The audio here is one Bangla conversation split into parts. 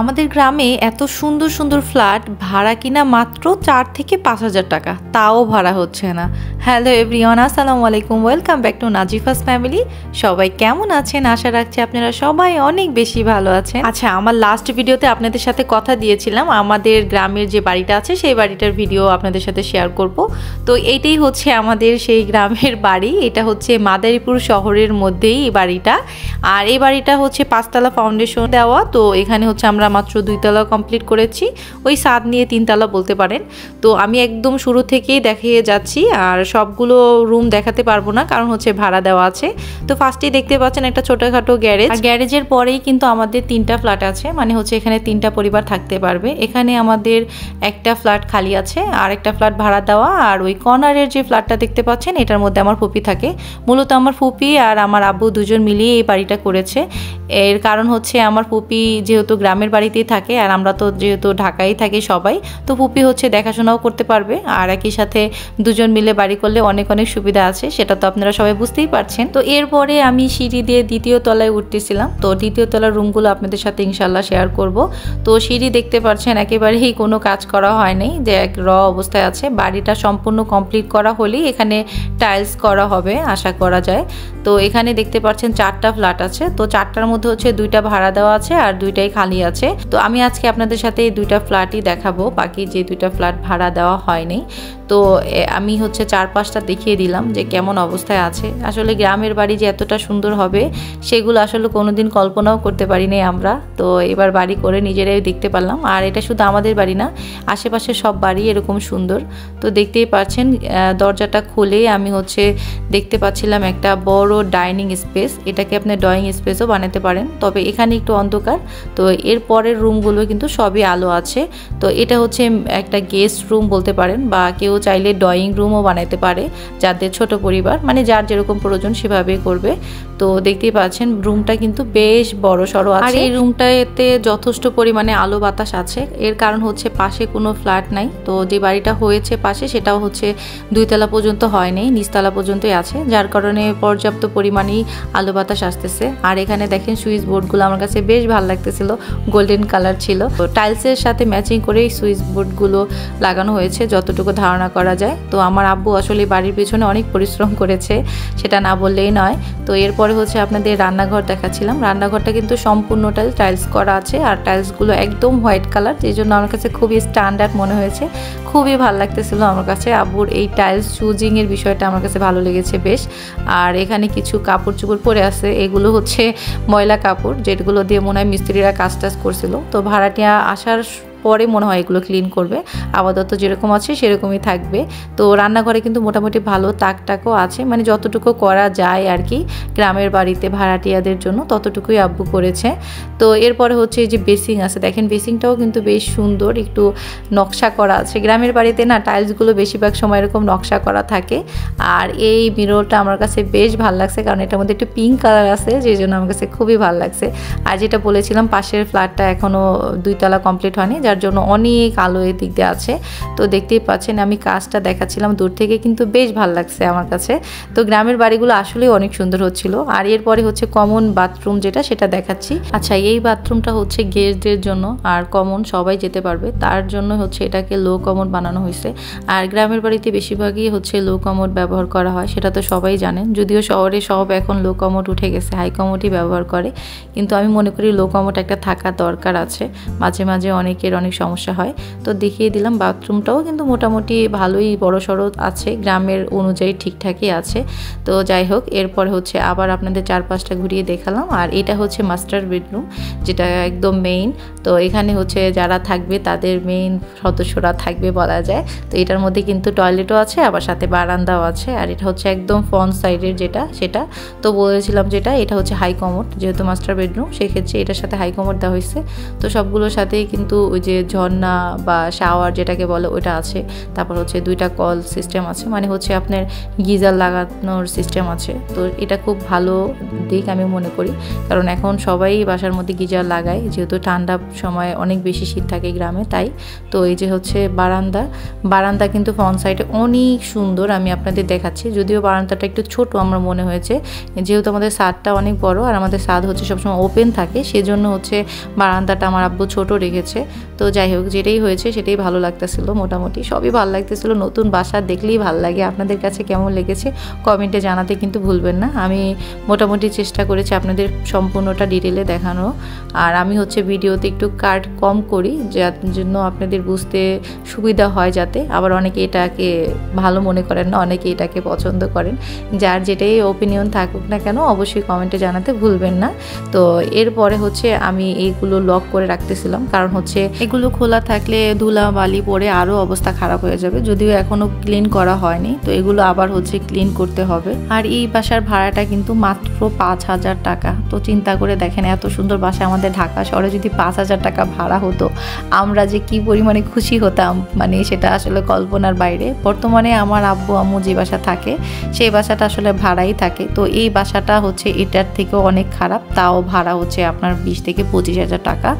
আমাদের গ্রামে এত সুন্দর সুন্দর ফ্ল্যাট ভাড়া কিনা মাত্র 4 থেকে 5,000 টাকা, তাও ভাড়া হচ্ছে না। হ্যালো এভরিওয়ান, আসসালামু আলাইকুম, ওয়েলকাম ব্যাক টু নাজিফাস ফ্যামিলি। সবাই কেমন আছেন? আশা রাখছি আপনারা সবাই অনেক বেশি ভালো আছেন। আচ্ছা, আমার লাস্ট ভিডিওতে আপনাদের সাথে কথা দিয়েছিলাম আমাদের গ্রামের যে বাড়িটা আছে সেই বাড়িটার ভিডিও আপনাদের সাথে শেয়ার করব। তো এইটাই হচ্ছে আমাদের সেই গ্রামের বাড়ি। এটা হচ্ছে মাদারীপুর শহরের মধ্যেই এই বাড়িটা। আর এই বাড়িটা হচ্ছে 5তলা ফাউন্ডেশন দেওয়া। তো এখানে হচ্ছে আমরা মাত্র 2তলা কমপ্লিট করেছি, ওই ছাদ নিয়ে 3তলা বলতে পারেন। তো আমি একদম শুরু থেকেই দেখিয়ে যাচ্ছি, আর সবগুলো রুম দেখাতে পারবো না কারণ হচ্ছে ভাড়া দেওয়া আছে। তো ফার্স্টেই দেখতে পাচ্ছেন একটা ছোটখাটো গ্যারেজ, আর গ্যারেজের পরেই কিন্তু আমাদের 3টা ফ্ল্যাট আছে, মানে হচ্ছে এখানে 3টা পরিবার থাকতে পারবে। এখানে আমাদের একটা ফ্ল্যাট খালি আছে আর একটা ফ্ল্যাট ভাড়া দেওয়া। আর ওই কর্নারের যে ফ্ল্যাটটা দেখতে পাচ্ছেন এটার মধ্যে আমার ফুপি থাকে। মূলত আমার ফুপি আর আমার আব্বু দুজন মিলিয়ে এই বাড়িটা করেছে। এর কারণ হচ্ছে আমার ফুপি যেহেতু গ্রামের বাড়িতেই থাকে আর আমরা তো যেহেতু ঢাকায় থাকি সবাই, তো ফুপি হচ্ছে দেখাশোনাও করতে পারবে। আর একই সাথে দুজন মিলে বাড়ি করলে অনেক অনেক সুবিধা আছে, সেটা তো আপনারা সবাই বুঝতেই পারছেন। তো এরপরে আমি সিঁড়ি দিয়ে 2য় তলায় উঠতেছিলাম। তো 2য় তলার রুমগুলো আপনাদের সাথে ইনশাল্লাহ শেয়ার করব। তো সিঁড়ি দেখতে পাচ্ছেন একেবারেই কোনো কাজ করা হয়নি, যে এক অবস্থায় আছে। বাড়িটা সম্পূর্ণ কমপ্লিট করা হলেই এখানে টাইলস করা হবে আশা করা যায়। তো এখানে দেখতে পাচ্ছেন 4টা ফ্ল্যাট আছে। তো 4টার মধ্যে হচ্ছে 2টা ভাড়া দেওয়া আছে আর 2টাই খালি আছে। তো আমি আজকে আপনাদের সাথে এই 2টা ফ্ল্যাটই দেখাবো, বাকি যে 2টা ফ্ল্যাট ভাড়া দেওয়া হয়নি। তো আমি হচ্ছে 4-5টা দেখিয়ে দিলাম যে কেমন অবস্থায় আছে। আসলে গ্রামের বাড়ি যে এতটা সুন্দর হবে সেগুলো আসলে কোনোদিন কল্পনাও করতে পারিনি আমরা। তো এবার বাড়ি করে নিজেরাই দেখতে পারলাম। আর এটা শুধু আমাদের বাড়ি না, আশেপাশে সব বাড়ি এরকম সুন্দর। তো দেখতেই পাচ্ছেন দরজাটা খুলেই আমি হচ্ছে দেখতে পাচ্ছিলাম একটা বড় ডাইনিং স্পেস। এটাকে আপনি ড্রয়িং স্পেসও বানাতে পারেন, তবে এখানে একটু অন্ধকার। তো এর পরের রুমগুলো কিন্তু সবই আলো আছে। তো এটা হচ্ছে একটা গেস্ট রুম বলতে পারেন, বা কেউ চাইলে ড্রয়িং রুমও বানাতে পারে, যাদের ছোট পরিবার, মানে যার যেরকম প্রয়োজন সেভাবে করবে। তো দেখতেই পাচ্ছেন রুমটা কিন্তু বেশ বড় সড়ো আছে। আর এই রুমটাতে যথেষ্ট পরিমাণে আলো বাতাস আছে। এর কারণ হচ্ছে পাশে কোনো ফ্ল্যাট নাই। তো যে বাড়িটা হয়েছে পাশে সেটাও হচ্ছে 2তলা পর্যন্ত হয়নি, নিচতলা পর্যন্তই আছে, যার কারণে পর্যাপ্ত পরিমাণেই আলো বাতাস আসতেছে। আর এখানে দেখেন সুইচ বোর্ডগুলো আমার কাছে বেশ ভালো লাগতেছিল, গোল্ডেন কালার ছিল। তো টাইলসের সাথে ম্যাচিং করেই সুইচ বোর্ডগুলো লাগানো হয়েছে যতটুকু ধারণা করা যায়। তো আমার আব্বু আসলে বাড়ির পেছনে অনেক পরিশ্রম করেছে, সেটা না বললেই নয়। তো এরপরে হচ্ছে আপনাদের রান্নাঘর দেখাচ্ছিলাম। রান্নাঘরটা কিন্তু সম্পূর্ণটাই টাইলস করা আছে, আর টাইলসগুলো একদম হোয়াইট কালার, যেই জন্য আমার কাছে খুবই স্ট্যান্ডার্ড মনে হয়েছে, খুবই ভালো লাগতেছিল আমার কাছে। আব্বুর এই টাইলস চুজিংয়ের বিষয়টা আমার কাছে ভালো লেগেছে বেশ। আর এখানে কিছু কাপড় চোপড় পরে আছে, এগুলো হচ্ছে ময়লা কাপড়, যেগুলো দিয়ে মনে হয় মিস্ত্রিরা কাজ টাজ করছিল। তো ভাড়াটিয়া আসার পরে মনে হয় এগুলো ক্লিন করবে, আপাতত যেরকম আছে সেরকমই থাকবে। তো রান্নাঘরে কিন্তু মোটামুটি ভালো তাকটাকও আছে, মানে যতটুকু করা যায় আর কি গ্রামের বাড়িতে ভাড়াটিয়াদের জন্য ততটুকুই আব্বু করেছে। তো এরপরে হচ্ছে এই যে বেসিং আছে, দেখেন বেসিংটাও কিন্তু বেশ সুন্দর, একটু নকশা করা আছে। গ্রামের বাড়িতে না টাইলসগুলো বেশিরভাগ সময় এরকম নকশা করা থাকে। আর এই মিররটা আমার কাছে বেশ ভালো লাগছে, কারণ এটার মধ্যে একটু পিঙ্ক কালার আছে, যেই জন্য আমার কাছে খুবই ভালো লাগছে। আর যেটা বলেছিলাম পাশের ফ্ল্যাটটা এখনও 2তলা কমপ্লিট হয়নি, যার জন্য অনেক আলো এদিক দিয়ে আছে। তো দেখতেই পাচ্ছেন আমি কাজটা দেখাচ্ছিলাম দূর থেকে, কিন্তু বেশ ভালো লাগছে আমার কাছে। তো গ্রামের বাড়িগুলো আসলেই অনেক সুন্দর হচ্ছিল। আর এরপরে হচ্ছে কমন বাথরুম যেটা, সেটা দেখাচ্ছি। আচ্ছা, এই বাথরুমটা হচ্ছে গেস্টদের জন্য, আর কমন সবাই যেতে পারবে তার জন্য হচ্ছে এটাকে লো কমোড বানানো হয়েছে। আর গ্রামের বাড়িতে বেশিরভাগই হচ্ছে লো কমোড ব্যবহার করা হয়, সেটা তো সবাই জানেন। যদিও শহরে সব এখন লো কমোড উঠে গেছে, হাই কমোডই ব্যবহার করে, কিন্তু আমি মনে করি লো কমোড একটা থাকা দরকার আছে। মাঝে মাঝে অনেকের অনেক সমস্যা হয়। তো দেখিয়ে দিলাম বাথরুমটাও কিন্তু মোটামুটি ভালোই বড় সড়ো আছে, গ্রামের অনুযায়ী ঠিকঠাকই আছে। তো যাই হোক, এরপর হচ্ছে আবার আপনাদের 4-5টা ঘুরিয়ে দেখালাম। আর এটা হচ্ছে মাস্টার বেডরুম, যেটা একদম মেইন। তো এখানে হচ্ছে যারা থাকবে তাদের মেইন সদস্যরা থাকবে বলা যায়। তো এটার মধ্যে কিন্তু টয়লেটও আছে, আবার সাথে বারান্দাও আছে। আর এটা হচ্ছে একদম ফ্রন্ট সাইডের যেটা, সেটা তো বলেছিলাম যেটা, এটা হচ্ছে হাই কমোড, যেহেতু মাস্টার বেডরুম সেক্ষেত্রে এটার সাথে হাই কমোড দেওয়া হয়েছে। তো সবগুলোর সাথেই কিন্তু ওই যে ঝর্ণা বা শাওয়ার যেটাকে বলে ওটা আছে, তারপর হচ্ছে 2টা কল সিস্টেম আছে, মানে হচ্ছে আপনার গিজার লাগানোর সিস্টেম আছে। তো এটা খুব ভালো দিক আমি মনে করি, কারণ এখন সবাই বাসার মধ্যে গিজার লাগায়, যেহেতু ঠান্ডার সময় অনেক বেশি শীত থাকে গ্রামে তাই। তো এই যে হচ্ছে বারান্দা কিন্তু ফ্রন্ট সাইডে অনেক সুন্দর, আমি আপনাদের দেখাচ্ছি। যদিও বারান্দাটা একটু ছোট আমার মনে হয়েছে, যেহেতু আমাদের ছাদটা অনেক বড় আর আমাদের ছাদ হচ্ছে সবসময় ওপেন থাকে, সেজন্য হচ্ছে বারান্দাটা আমার আব্বু ছোট রেখেছে। তো যাই হোক, যেটাই হয়েছে সেটাই ভালো লাগতেছিল, মোটামুটি সবই ভালো লাগতেছিল। নতুন বাসা দেখলেই ভালো লাগে। আপনাদের কাছে কেমন লেগেছে কমেন্টে জানাতে কিন্তু ভুলবেন না। আমি মোটামুটি চেষ্টা করেছি আপনাদের সম্পূর্ণটা ডিটেলে দেখানো, আর আমি হচ্ছে ভিডিওতে একটু কাট কম করি, যার জন্য আপনাদের বুঝতে সুবিধা হয় যাতে। আবার অনেকে এটাকে ভালো মনে করেন না, অনেকে এটাকে পছন্দ করেন। যার যেটাই ওপিনিয়ন থাকুক না কেন অবশ্যই কমেন্টে জানাতে ভুলবেন না। তো এরপরে হচ্ছে আমি এইগুলো লক করে রাখতেছিলাম, কারণ হচ্ছে এগুলো খোলা থাকলে ধুলা বালি পড়ে আরও অবস্থা খারাপ হয়ে যাবে। যদিও এখনও ক্লিন করা হয়নি, তো এগুলো আবার হচ্ছে ক্লিন করতে হবে। আর এই বাসার ভাড়াটা কিন্তু মাত্র 5,000 টাকা। তো চিন্তা করে দেখেন, এত সুন্দর বাসা আমাদের ঢাকা শহরে যদি 5,000 টাকা ভাড়া হতো, আমরা যে কি পরিমাণে খুশি হতাম, মানে সেটা আসলে কল্পনার বাইরে। বর্তমানে আমার আব্বু আম্মু যে বাসা থাকে সেই বাসাটা আসলে ভাড়াই থাকে। তো এই বাসাটা হচ্ছে এটার থেকেও অনেক খারাপ, তাও ভাড়া হচ্ছে আপনার 20 থেকে 25,000 টাকা।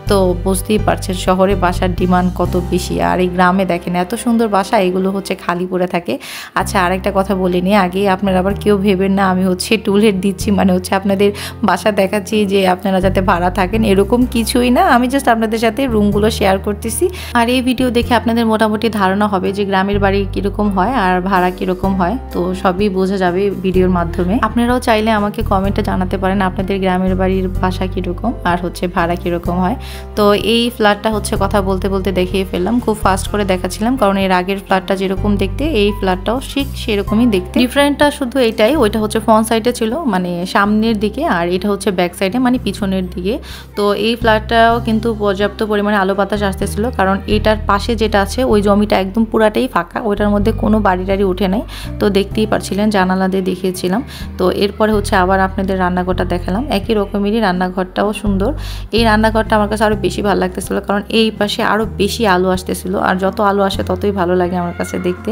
তো বুঝতেই পারছেন শহরে বাসার ডিমান্ড কত বেশি, আর এই গ্রামে দেখেন এত সুন্দর বাসা এগুলো হচ্ছে খালি পড়ে থাকে। আচ্ছা, আরেকটা কথা বলে নিই আগে, আপনারা আবার কেউ ভেবেন না আমি হচ্ছে টুলেট দিচ্ছি, মানে হচ্ছে আপনাদের বাসা দেখাচ্ছি যে আপনারা যাতে ভাড়া থাকেন, এরকম কিছুই না। আমি জাস্ট আপনাদের সাথে রুমগুলো শেয়ার করতেছি। আর এই ভিডিও দেখে আপনাদের মোটামুটি ধারণা হবে যে গ্রামের বাড়ি কীরকম হয় আর ভাড়া কীরকম হয়। তো সবই বোঝা যাবে ভিডিওর মাধ্যমে। আপনারাও চাইলে আমাকে কমেন্টে জানাতে পারেন আপনাদের গ্রামের বাড়ির বাসা কীরকম আর হচ্ছে ভাড়া কীরকম হয়। তো এই ফ্ল্যাটটা হচ্ছে কথা বলতে বলতে দেখিয়ে ফেললাম, খুব ফাস্ট করে দেখাচ্ছিলাম, কারণ এর আগের ফ্ল্যাটটা যেরকম দেখতে এই ফ্ল্যাটটাও ঠিক সেরকমই দেখতে। ডিফারেন্টটা শুধু এটাই, ওইটা হচ্ছে ফ্রন্ট সাইডে ছিল মানে সামনের দিকে, আর এটা হচ্ছে ব্যাক সাইডে মানে পিছনের দিকে। তো এই ফ্ল্যাটটাও কিন্তু পর্যাপ্ত পরিমাণে আলো বাতাস আসতেছিল, কারণ এটার পাশে যেটা আছে ওই জমিটা একদম পুরাটাই ফাঁকা, ওইটার মধ্যে কোনো বাড়ি টাড়ি উঠে নাই। তো দেখতেই পারছিলেন, জানালা দিয়ে দেখিয়েছিলাম। তো এরপরে হচ্ছে আবার আপনাদের রান্নাঘরটা দেখালাম, একই রকমেরই রান্নাঘরটাও সুন্দর। এই রান্নাঘরটা আমার কাছে আরও বেশি ভালো লাগতেছিল, কারণ এই পাশে আরও বেশি আলো আসতেছিল, আর যত আলো আসে ততই ভালো লাগে আমার কাছে দেখতে।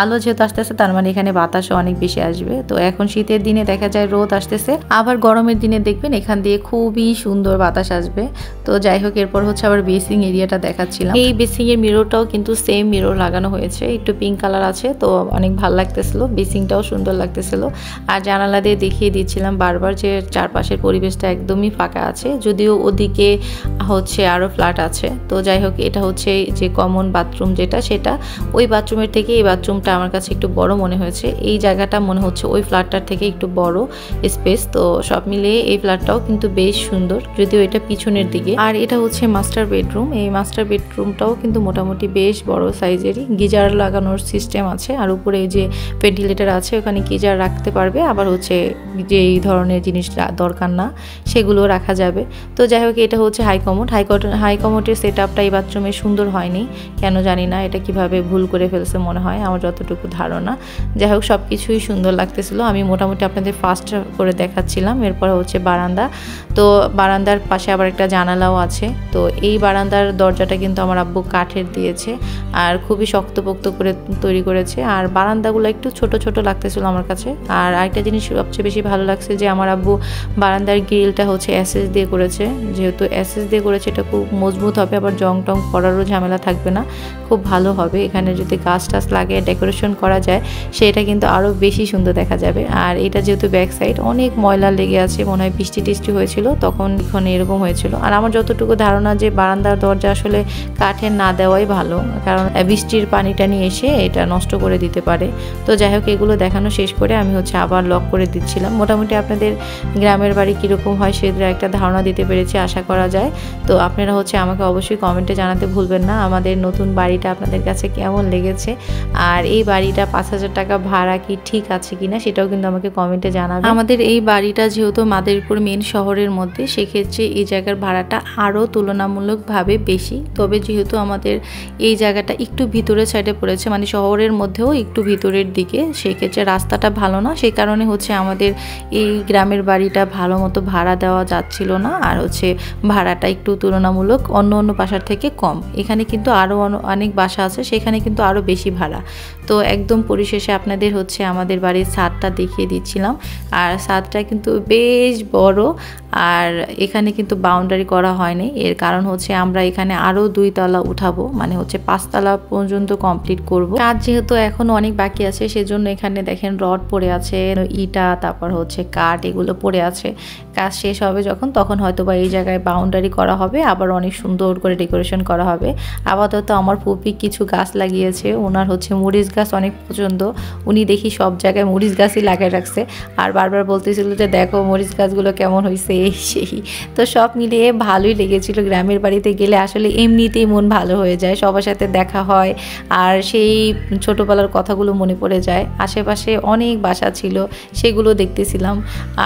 আলো যেহেতু আসতেছে তার মানে এখানে বাতাসও অনেক বেশি আসবে। তো এখন শীতের দিনে দেখা যায় রোদ আসতেছে, আবার গরমের দিনে দেখবেন এখান দিয়ে খুবই সুন্দর বাতাস আসবে। তো যাই হোক, এরপর হচ্ছে আবার বেসিং এরিয়াটা দেখাচ্ছিলাম। এই বেসিং এর মিররটাও কিন্তু সেম মিরর লাগানো হয়েছে, একটু পিঙ্ক কালার আছে, তো অনেক ভালো লাগতেছিল। বেসিংটাও সুন্দর লাগতেছিল। আর জানালা দিয়ে দেখিয়ে দিচ্ছিলাম বারবার যে চারপাশের পরিবেশটা একদমই ফাঁকা আছে, যদিও ওদিকে হচ্ছে আরও ফ্ল্যাট আছে। তো যাই হোক, এটা হচ্ছে যে কমন বাথরুম যেটা, সেটা ওই বাথরুমের থেকে এই বাথরুমটা আমার কাছে একটু বড় মনে হয়েছে। এই জায়গাটা মনে হচ্ছে ওই ফ্ল্যাটটার থেকে একটু বড় স্পেস। তো সব মিলিয়ে এই ফ্ল্যাটটাও কিন্তু বেশ সুন্দর, যদিও এটা পিছনের দিকে। আর এটা হচ্ছে মাস্টার বেডরুম। এই মাস্টার বেডরুমটাও কিন্তু মোটামুটি বেশ বড় সাইজেরই, গিজার লাগানোর সিস্টেম আছে, আর উপরে যে ভেন্টিলেটর আছে ওখানে গিজার রাখতে পারবে, আবার হচ্ছে যে এই ধরনের জিনিস দরকার না সেগুলো রাখা যাবে। তো যাই হোক, এটা হচ্ছে হাইকমোডের সেট আপটা এই বাথরুমে সুন্দর হয়নি, কেন জানি না, এটা কিভাবে ভুল করে ফেলছে মনে হয় আমার যতটুকু ধারণা। যাই হোক, সব কিছুই সুন্দর লাগতেছিল। আমি মোটামুটি আপনাদের ফার্স্ট করে দেখাচ্ছিলাম। এরপরে হচ্ছে বারান্দা। তো বারান্দার পাশে আবার একটা জানালাও আছে। তো এই বারান্দার দরজাটা কিন্তু আমার আব্বু কাঠের দিয়েছে, আর খুবই শক্তপোক্ত করে তৈরি করেছে। আর বারান্দাগুলো একটু ছোট ছোট লাগতেছিল আমার কাছে। আর আরেকটা জিনিস সবচেয়ে বেশি ভালো লাগছে যে আমার আব্বু বারান্দার গ্রিলটা হচ্ছে এসএস দিয়ে করেছে। যেহেতু এসএস দিয়ে করেছে, এটা খুব মজবুত হবে, আবার জং টং পড়ারও ঝামেলা থাকবে না, খুব ভালো হবে। এখানে যদি গাছ টাছ লাগিয়ে ডেকোরেশন করা যায় সেটা কিন্তু আরও বেশি সুন্দর দেখা যাবে। আর এটা যেহেতু ব্যাক সাইড, অনেক ময়লা লেগে আছে, মনে হয় বৃষ্টি টিষ্টি হয়েছিল তখন এখানে এরকম হয়েছিল। আর আমার যতটুকু ধারণা যে বারান্দার দরজা আসলে কাঠের না দেওয়াই ভালো, কারণ বৃষ্টির পানি টানি এসে এটা নষ্ট করে দিতে পারে। তো যাই হোক, এগুলো দেখানো শেষ করে আমি হচ্ছে আবার লক করে দিচ্ছিলাম। মোটামুটি আপনাদের গ্রামের বাড়ি কীরকম হয় সেটা একটা ধারণা দিতে পেরেছি আশা করা যায়। তো আপনারা হচ্ছে আমাকে অবশ্যই কমেন্টে জানাতে ভুলবেন না আমাদের নতুন বাড়িটা আপনাদের কাছে কেমন লেগেছে, আর এই বাড়িটা 5,000 টাকা ভাড়া কি ঠিক আছে কিনা সেটাও কিন্তু আমাকে কমেন্টে জানাবেন। আমাদের এই বাড়িটা যেহেতু মাদারীপুর মেন শহরের মধ্যে, সেক্ষেত্রে এই জায়গার ভাড়াটা আরও তুলনামূলকভাবে বেশি। তবে যেহেতু আমাদের এই জায়গাটা একটু ভিতরের সাইডে পড়েছে, মানে শহরের মধ্যেও একটু ভিতরের দিকে, সেক্ষেত্রে রাস্তাটা ভালো না, সেই কারণে হচ্ছে আমাদের এই গ্রামের বাড়িটা ভালো মতো ভাড়া দেওয়া যাচ্ছিল না, আর হচ্ছে ভাড়াটা একটু তুলনামূলক অন্য বাসার থেকে কম। এখানে কিন্তু আরও অনেক বাসা আছে, সেখানে কিন্তু আরও বেশি ভাড়া। তো একদম পরিশেষে আপনাদের হচ্ছে আমাদের বাড়ির ছাদটা দেখিয়ে দিচ্ছিলাম। আর ছাদটা কিন্তু বেশ বড়, আর এখানে কিন্তু বাউন্ডারি করা হয়নি। এর কারণ হচ্ছে আমরা এখানে আরও 2 তলা উঠাবো, মানে হচ্ছে 5 তলা পর্যন্ত কমপ্লিট করব। কাজ যেহেতু এখনো অনেক বাকি আছে, সেজন্য এখানে দেখেন রড পড়ে আছে, ইটা, তারপর হচ্ছে কাঠ, এগুলো পড়ে আছে। কাজ শেষ হবে যখন, তখন হয়তো বা এই জায়গায় বাউন্ডারি করা হবে, আবার অনেক সুন্দর করে ডেকোরেশন করা হবে। আপাতত আমার ফুপি কিছু গাছ লাগিয়েছে, ওনার হচ্ছে মরিচ গাছ অনেক পছন্দ, উনি দেখি সব জায়গায় মরিচ গাছই লাগিয়ে রাখছে। আর বারবার বলতেছিল যে দেখো মরিচ গাছগুলো কেমন হয়েছে সেই। তো সব মিলিয়ে ভালোই লেগেছিল। গ্রামের বাড়িতে গেলে আসলে এমনিতেই মন ভালো হয়ে যায়, সবার সাথে দেখা হয়, আর সেই ছোটোবেলার কথাগুলো মনে পড়ে যায়। আশেপাশে অনেক বাসা ছিল, সেগুলো দেখতেছিলাম।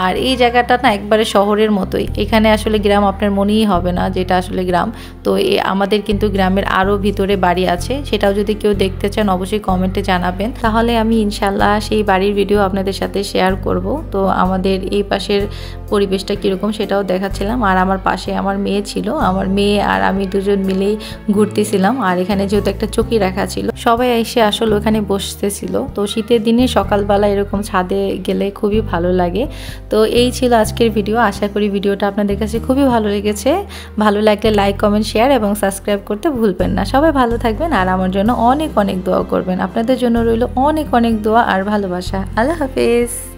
আর এই জায়গাটা না একবারে শহরের মতোই, এখানে আসলে গ্রাম আপনার মনেই হবে না যেটা আসলে গ্রাম। তো আমাদের কিন্তু গ্রামের আরও ভিতরে বাড়ি আছে, সেটাও যদি কেউ দেখতে চান অবশ্যই কমেন্টে জানাবেন, তাহলে আমি ইনশাল্লাহ সেই বাড়ির ভিডিও আপনাদের সাথে শেয়ার করব। তো আমাদের এই পাশের পরিবেশটা কীরকম সেটাও দেখাচ্ছিলাম। আর আমার পাশে আমার মেয়ে ছিল, আমার মেয়ে আর আমি দুজন মিলেই ঘুরতেছিলাম। আর এখানে যেহেতু একটা চকি রাখা ছিল, সবাই এসে আসলে ওখানে বসতেছিল। তো শীতের দিনে সকালবেলা এরকম ছাদে গেলে খুবই ভালো লাগে। তো এই ছিল আজকের ভিডিও। আশা করি ভিডিওটা আপনাদের কাছে খুবই ভালো লেগেছে। ভালো লাগলে লাইক, কমেন্ট, শেয়ার এবং সাবস্ক্রাইব করতে ভুলবেন না। সবাই ভালো থাকবেন আর আমার জন্য অনেক অনেক দোয়া করবেন। আপনাদের জন্য রইল অনেক অনেক দোয়া আর ভালোবাসা। আল্লাহ হাফেজ।